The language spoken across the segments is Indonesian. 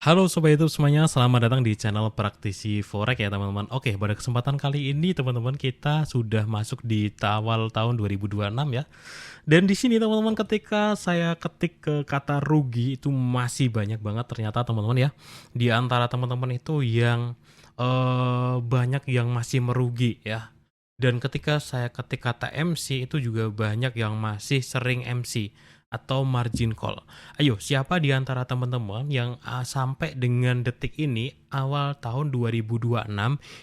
Halo Sobat YouTube semuanya, selamat datang di channel Praktisi Forex ya teman-teman. Oke, pada kesempatan kali ini teman-teman kita sudah masuk di awal tahun 2026 ya. Dan di sini teman-teman ketika saya ketik ke kata rugi itu masih banyak banget ternyata teman-teman ya. Di antara teman-teman itu yang banyak yang masih merugi ya. Dan ketika saya ketik kata MC itu juga banyak yang masih sering MC atau margin call. Ayo, siapa di antara teman-teman yang sampai dengan detik ini awal tahun 2026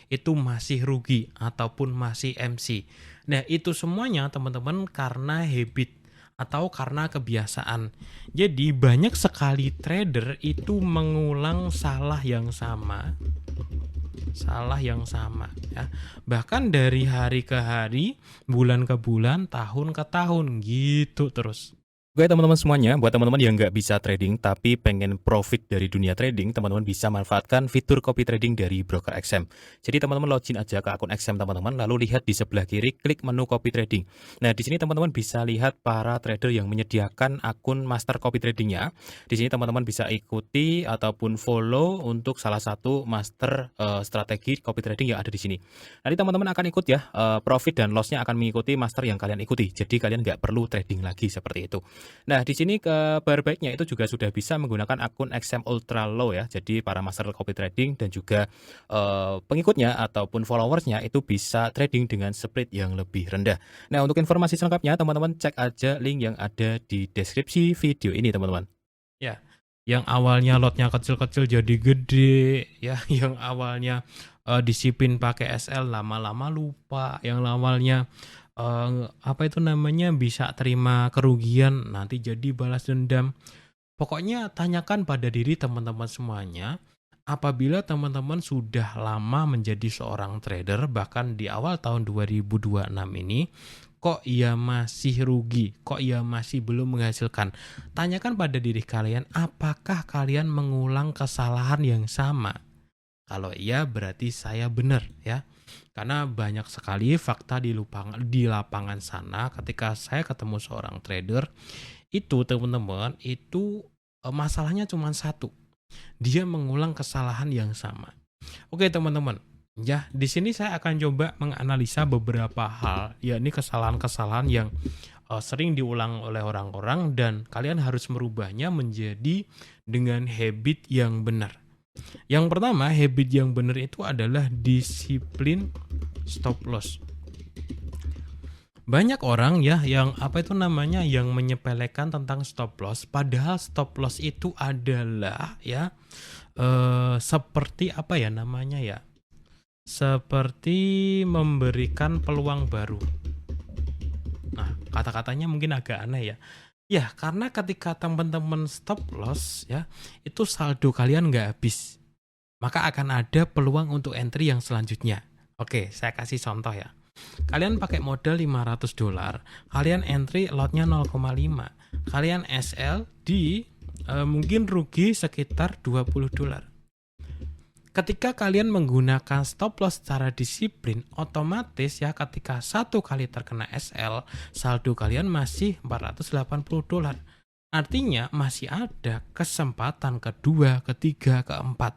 itu masih rugi ataupun masih MC? Nah, itu semuanya teman-teman karena habit atau karena kebiasaan. Jadi banyak sekali trader itu mengulang salah yang sama ya. Bahkan dari hari ke hari, bulan ke bulan, tahun ke tahun gitu terus. Oke teman-teman semuanya, buat teman-teman yang nggak bisa trading tapi pengen profit dari dunia trading, teman-teman bisa manfaatkan fitur copy trading dari broker XM. Jadi teman-teman login aja ke akun XM teman-teman, lalu lihat di sebelah kiri, klik menu copy trading. Nah di sini teman-teman bisa lihat para trader yang menyediakan akun master copy tradingnya. Di sini teman-teman bisa ikuti ataupun follow untuk salah satu master strategi copy trading yang ada di sini. Nanti teman-teman akan ikut ya, profit dan lossnya akan mengikuti master yang kalian ikuti. Jadi kalian nggak perlu trading lagi seperti itu. Nah, di sini kabar baiknya itu juga sudah bisa menggunakan akun XM Ultra Low ya. Jadi para master copy trading dan juga pengikutnya ataupun followersnya itu bisa trading dengan split yang lebih rendah. Nah, untuk informasi selengkapnya teman-teman cek aja link yang ada di deskripsi video ini teman-teman. Ya, yang awalnya lotnya kecil-kecil jadi gede ya, yang awalnya disiplin pakai SL lama-lama lupa, yang awalnya apa itu namanya, bisa terima kerugian, nanti jadi balas dendam. Pokoknya tanyakan pada diri teman-teman semuanya, apabila teman-teman sudah lama menjadi seorang trader, bahkan di awal tahun 2026 ini, kok ia masih rugi, kok ia masih belum menghasilkan. Tanyakan pada diri kalian, apakah kalian mengulang kesalahan yang sama? Kalau iya berarti saya benar ya. Karena banyak sekali fakta di lapangan sana ketika saya ketemu seorang trader itu teman-teman itu masalahnya cuma satu. Dia mengulang kesalahan yang sama. Oke teman-teman, ya di sini saya akan coba menganalisa beberapa hal, yakni kesalahan-kesalahan yang sering diulang oleh orang-orang dan kalian harus merubahnya menjadi dengan habit yang benar. Yang pertama, habit yang benar itu adalah disiplin stop loss. Banyak orang ya yang apa itu namanya yang menyepelekan tentang stop loss, padahal stop loss itu adalah ya seperti apa ya namanya ya? Seperti memberikan peluang baru. Nah, kata-katanya mungkin agak aneh ya. Ya, karena ketika teman-teman stop loss ya, itu saldo kalian nggak habis. Maka akan ada peluang untuk entry yang selanjutnya. Oke, saya kasih contoh ya. Kalian pakai modal $500, kalian entry lotnya 0,5. Kalian SL di mungkin rugi sekitar $20. Ketika kalian menggunakan stop loss secara disiplin, otomatis ya ketika satu kali terkena SL, saldo kalian masih $480. Artinya masih ada kesempatan kedua, ketiga, keempat.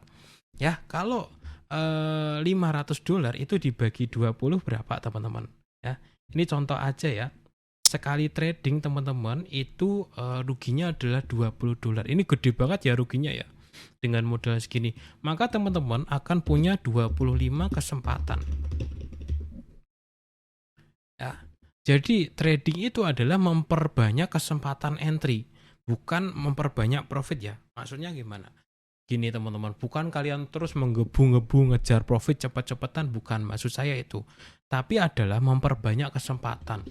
Ya, kalau $500 itu dibagi 20 berapa teman-teman? Ya, ini contoh aja ya. Sekali trading teman-teman itu ruginya adalah $20. Ini gede banget ya ruginya ya. Dengan modal segini, maka teman-teman akan punya 25 kesempatan. Ya. Jadi trading itu adalah memperbanyak kesempatan entry, bukan memperbanyak profit ya. Maksudnya gimana? Gini teman-teman, bukan kalian terus menggebu-gebu ngejar profit cepet-cepetan, bukan maksud saya itu. Tapi adalah memperbanyak kesempatan.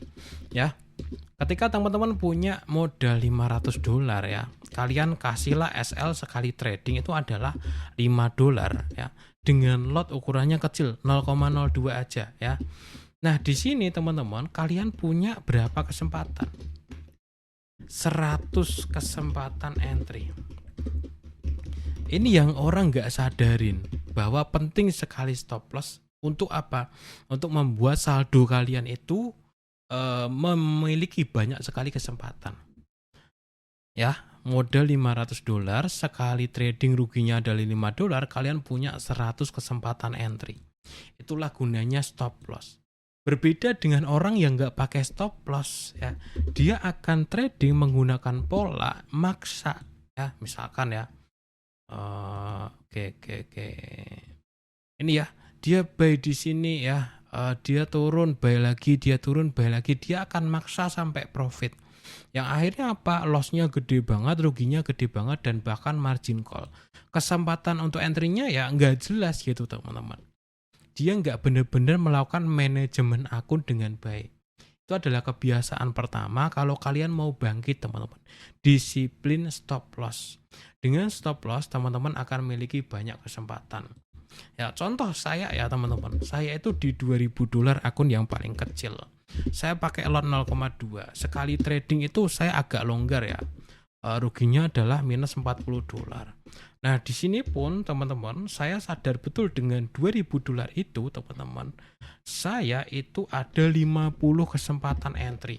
Ya. Ketika teman-teman punya modal $500 ya, kalian kasihlah SL sekali trading itu adalah $5 ya. Dengan lot ukurannya kecil, 0,02 aja ya. Nah, di sini teman-teman, kalian punya berapa kesempatan? 100 kesempatan entry. Ini yang orang nggak sadarin, bahwa penting sekali stop loss untuk apa? Untuk membuat saldo kalian itu memiliki banyak sekali kesempatan. Ya, modal $500, sekali trading ruginya adalah $5, kalian punya 100 kesempatan entry. Itulah gunanya stop loss. Berbeda dengan orang yang nggak pakai stop loss ya, dia akan trading menggunakan pola maksa ya, misalkan ya, oke. Ini ya, dia buy di sini ya, dia turun buy lagi, dia turun buy lagi, dia akan maksa sampai profit. Yang akhirnya apa? Lossnya gede banget, ruginya gede banget, dan bahkan margin call. Kesempatan untuk entry-nya ya nggak jelas gitu teman-teman. Dia nggak benar-benar melakukan manajemen akun dengan baik. Itu adalah kebiasaan pertama kalau kalian mau bangkit teman-teman. Disiplin stop loss. Dengan stop loss teman-teman akan memiliki banyak kesempatan. Ya contoh saya ya teman-teman. Saya itu di $2.000 akun yang paling kecil. Saya pakai lot 0,2. Sekali trading itu saya agak longgar ya. Ruginya adalah minus $40. Nah, di sini pun teman-teman, saya sadar betul dengan $2.000 itu, teman-teman, saya itu ada 50 kesempatan entry.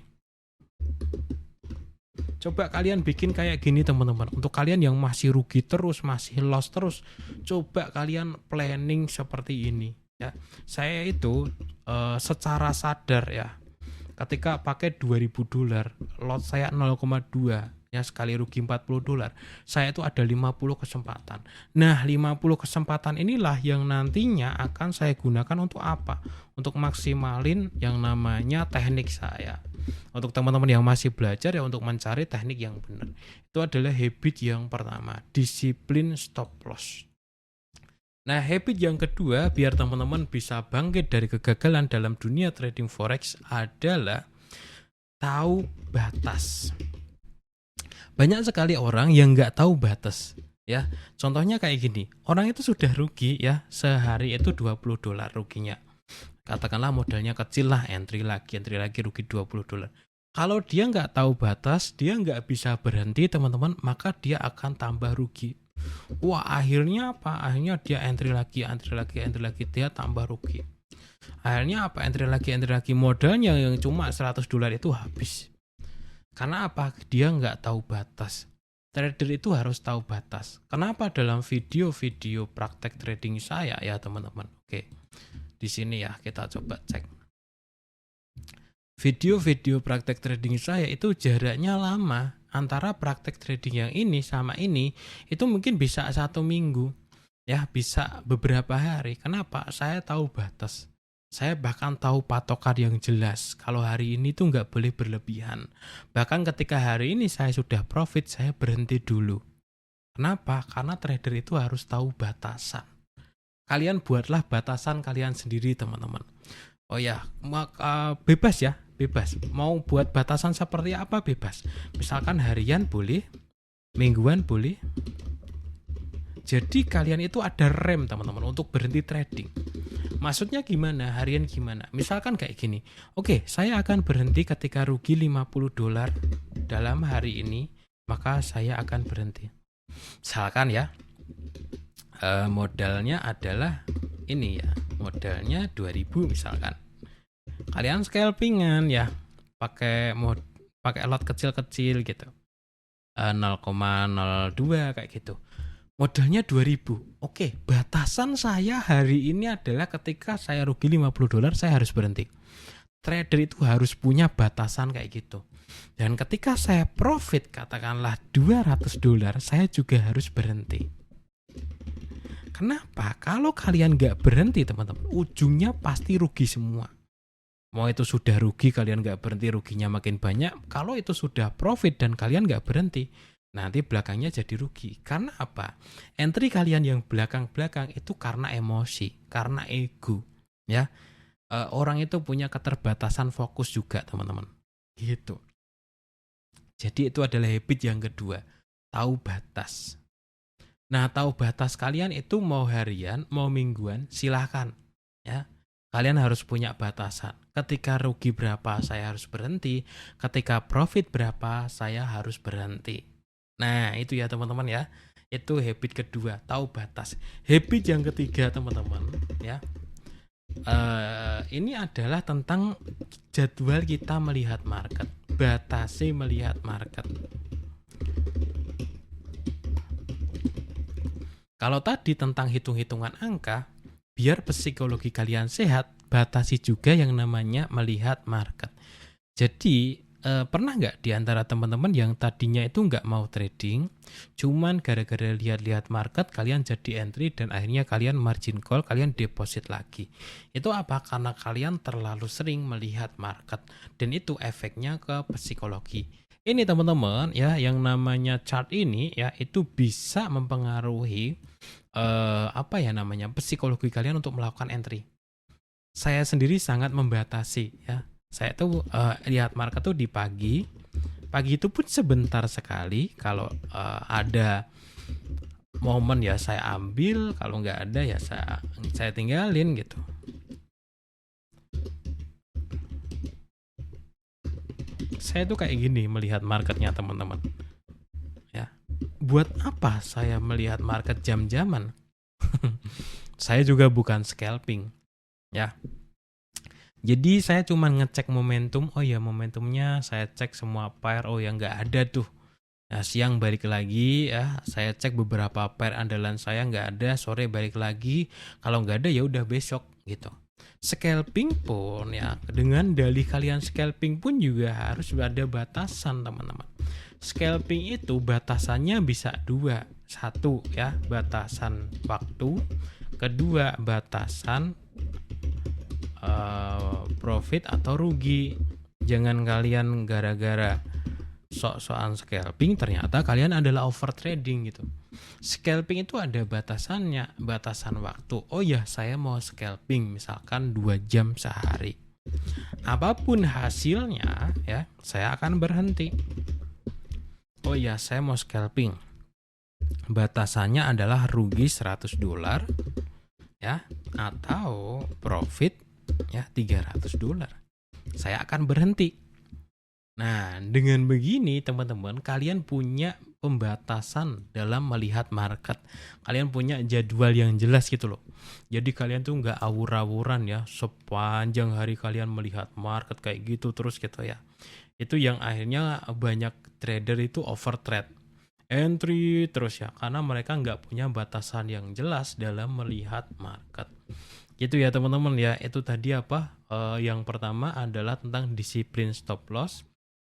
Coba kalian bikin kayak gini, teman-teman. Untuk kalian yang masih rugi terus, masih loss terus, coba kalian planning seperti ini ya. Saya itu secara sadar ya, ketika pakai $2.000, lot saya 0,2 ya, sekali rugi $40, saya itu ada 50 kesempatan. Nah, 50 kesempatan inilah yang nantinya akan saya gunakan untuk apa? Untuk maksimalin yang namanya teknik saya. Untuk teman-teman yang masih belajar ya, untuk mencari teknik yang benar. Itu adalah habit yang pertama, disiplin stop loss. Nah, habit yang kedua biar teman-teman bisa bangkit dari kegagalan dalam dunia trading forex adalah tahu batas. Banyak sekali orang yang nggak tahu batas ya. Contohnya kayak gini, orang itu sudah rugi ya, sehari itu $20 ruginya. Katakanlah modalnya kecil lah, entry lagi rugi $20. Kalau dia nggak tahu batas, dia nggak bisa berhenti teman-teman, maka dia akan tambah rugi. Wah, akhirnya apa? Akhirnya dia entry lagi, dia tambah rugi. Akhirnya apa? Entry lagi, modalnya yang cuma $100 itu habis. Karena apa? Dia nggak tahu batas. Trader itu harus tahu batas. Kenapa dalam video-video praktek trading saya ya teman-teman? Oke, di sini ya kita coba cek. Video-video praktek trading saya itu jaraknya lama. Antara praktek trading yang ini sama ini itu mungkin bisa 1 minggu. Ya, bisa beberapa hari. Kenapa? Saya tahu batas. Saya bahkan tahu patokan yang jelas. Kalau hari ini tuh nggak boleh berlebihan. Bahkan ketika hari ini saya sudah profit, saya berhenti dulu. Kenapa? Karena trader itu harus tahu batasan. Kalian buatlah batasan kalian sendiri teman-teman. Oh ya, bebas ya, bebas. Mau buat batasan seperti apa bebas. Misalkan harian boleh, mingguan boleh. Jadi kalian itu ada rem teman-teman untuk berhenti trading. Maksudnya gimana? Harian gimana? Misalkan kayak gini. Oke, saya akan berhenti ketika rugi $50 dalam hari ini, maka saya akan berhenti. Misalkan ya, modalnya adalah ini ya, modalnya 2.000 misalkan. Kalian scalpingan ya, pakai lot kecil-kecil gitu. 0,02 kayak gitu. Modalnya 2.000. Oke, batasan saya hari ini adalah ketika saya rugi $50, saya harus berhenti. Trader itu harus punya batasan kayak gitu. Dan ketika saya profit katakanlah $200, saya juga harus berhenti. Kenapa? Kalau kalian nggak berhenti teman-teman, ujungnya pasti rugi semua. Mau itu sudah rugi, kalian nggak berhenti, ruginya makin banyak. Kalau itu sudah profit dan kalian nggak berhenti, nanti belakangnya jadi rugi. Karena apa? Entry kalian yang belakang-belakang itu karena emosi, karena ego. Ya, orang itu punya keterbatasan fokus juga teman-teman. Gitu. Jadi itu adalah habit yang kedua, tahu batas. Nah, tahu batas kalian itu mau harian, mau mingguan, silahkan. Ya, kalian harus punya batasan. Ketika rugi berapa saya harus berhenti, ketika profit berapa saya harus berhenti. Nah, itu ya teman-teman ya. Itu habit kedua, tahu batas. Habit yang ketiga teman-teman ya. Ini adalah tentang jadwal kita melihat market. Batasi melihat market. Kalau tadi tentang hitung-hitungan angka, biar psikologi kalian sehat, batasi juga yang namanya melihat market. Jadi, pernah nggak di antara teman-teman yang tadinya itu nggak mau trading, cuman gara-gara lihat-lihat market kalian jadi entry dan akhirnya kalian margin call, kalian deposit lagi. Itu apa? Karena kalian terlalu sering melihat market dan itu efeknya ke psikologi. Ini teman-teman ya, yang namanya chart ini ya itu bisa mempengaruhi apa ya namanya, psikologi kalian untuk melakukan entry. Saya sendiri sangat membatasi ya. Saya tuh lihat market tuh di pagi. Pagi itu pun sebentar sekali. Kalau ada momen ya saya ambil, kalau nggak ada ya saya tinggalin gitu. Saya tuh kayak gini melihat marketnya teman-teman. Ya, buat apa saya melihat market jam-jaman? Saya juga bukan scalping, ya. Jadi saya cuma ngecek momentum. Oh ya, momentumnya saya cek semua pair. Oh ya, nggak ada tuh. Nah, siang balik lagi ya, saya cek beberapa pair andalan saya nggak ada. Sore balik lagi. Kalau nggak ada ya udah besok gitu. Scalping pun ya, dengan dalih kalian scalping pun juga harus ada batasan teman-teman. Scalping itu batasannya bisa dua. Satu ya, batasan waktu. Kedua, batasan profit atau rugi. Jangan kalian gara-gara sok-sokan scalping ternyata kalian adalah over trading gitu. Scalping itu ada batasannya, batasan waktu. Oh ya, saya mau scalping misalkan 2 jam sehari. Apapun hasilnya ya, saya akan berhenti. Oh ya, saya mau scalping. Batasannya adalah rugi $100 ya, atau profit ya $300. Saya akan berhenti. Nah, dengan begini teman-teman, kalian punya pembatasan dalam melihat market. Kalian punya jadwal yang jelas gitu loh. Jadi kalian tuh nggak awur-awuran ya, sepanjang hari kalian melihat market kayak gitu terus gitu ya. Itu yang akhirnya banyak trader itu over trade. Entry terus ya, karena mereka nggak punya batasan yang jelas dalam melihat market. Gitu ya teman-teman ya. Itu tadi apa? Yang pertama adalah tentang disiplin stop loss.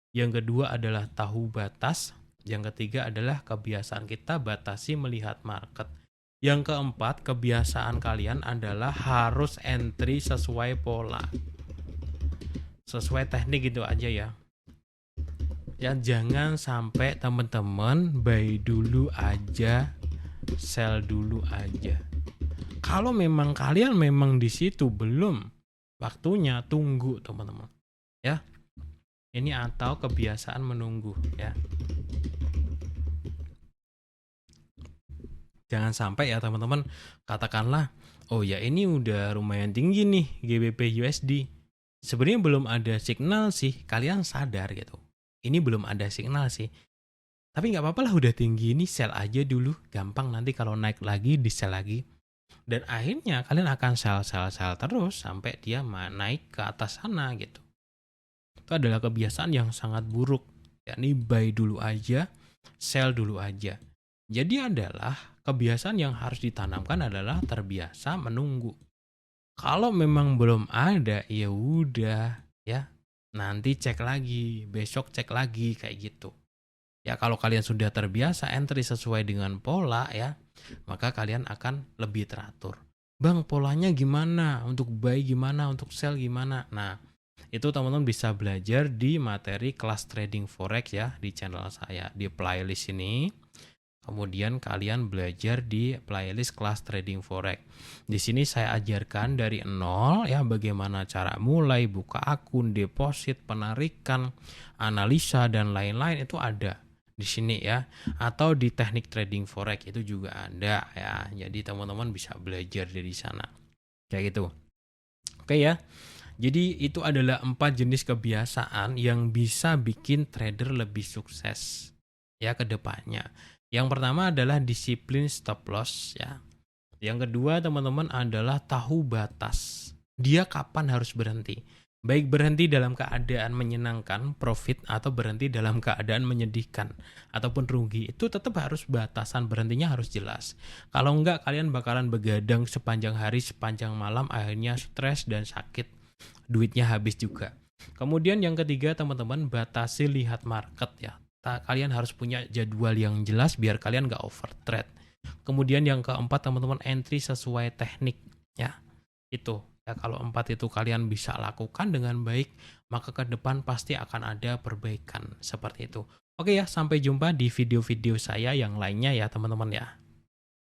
Yang kedua adalah tahu batas. Yang ketiga adalah kebiasaan kita batasi melihat market. Yang keempat, kebiasaan kalian adalah harus entry sesuai pola. Sesuai teknik gitu aja ya. Ya, jangan sampai teman-teman buy dulu aja, sell dulu aja. Kalau memang kalian memang di situ belum waktunya, tunggu teman-teman. Ya. Ini atau kebiasaan menunggu ya. Jangan sampai ya teman-teman, katakanlah, oh ya ini udah lumayan tinggi nih GBP USD. Sebenarnya belum ada signal sih, kalian sadar gitu. Ini belum ada signal sih. Tapi nggak apa-apa lah, udah tinggi ini sell aja dulu, gampang, nanti kalau naik lagi di sell lagi. Dan akhirnya kalian akan sell terus sampai dia naik ke atas sana gitu. Itu adalah kebiasaan yang sangat buruk, yakni buy dulu aja, sell dulu aja. Jadi adalah kebiasaan yang harus ditanamkan adalah terbiasa menunggu. Kalau memang belum ada, ya udah ya, nanti cek lagi, besok cek lagi kayak gitu. Ya kalau kalian sudah terbiasa entry sesuai dengan pola ya, maka kalian akan lebih teratur. Bang, polanya gimana? Untuk buy gimana? Untuk sell gimana? Nah, itu teman-teman bisa belajar di materi kelas trading forex ya di channel saya di playlist ini. Kemudian kalian belajar di playlist kelas trading forex. Di sini saya ajarkan dari nol ya, bagaimana cara mulai buka akun, deposit, penarikan, analisa dan lain-lain itu ada di sini ya. Atau di teknik trading forex itu juga ada ya. Jadi teman-teman bisa belajar dari sana. Kayak gitu. Oke ya. Jadi itu adalah 4 jenis kebiasaan yang bisa bikin trader lebih sukses ya ke depannya. Yang pertama adalah disiplin stop loss ya. Yang kedua teman-teman adalah tahu batas. Dia kapan harus berhenti. Baik berhenti dalam keadaan menyenangkan, profit, atau berhenti dalam keadaan menyedihkan, ataupun rugi, itu tetap harus batasan berhentinya harus jelas. Kalau enggak, kalian bakalan begadang sepanjang hari, sepanjang malam, akhirnya stres dan sakit. Duitnya habis juga. Kemudian yang ketiga, teman-teman, batasi lihat market ya. Kalian harus punya jadwal yang jelas biar kalian nggak overtrade. Kemudian yang keempat, teman-teman, entry sesuai teknik ya. Itu ya, kalau 4 itu kalian bisa lakukan dengan baik, maka ke depan pasti akan ada perbaikan seperti itu. Oke ya, sampai jumpa di video-video saya yang lainnya ya teman-teman ya.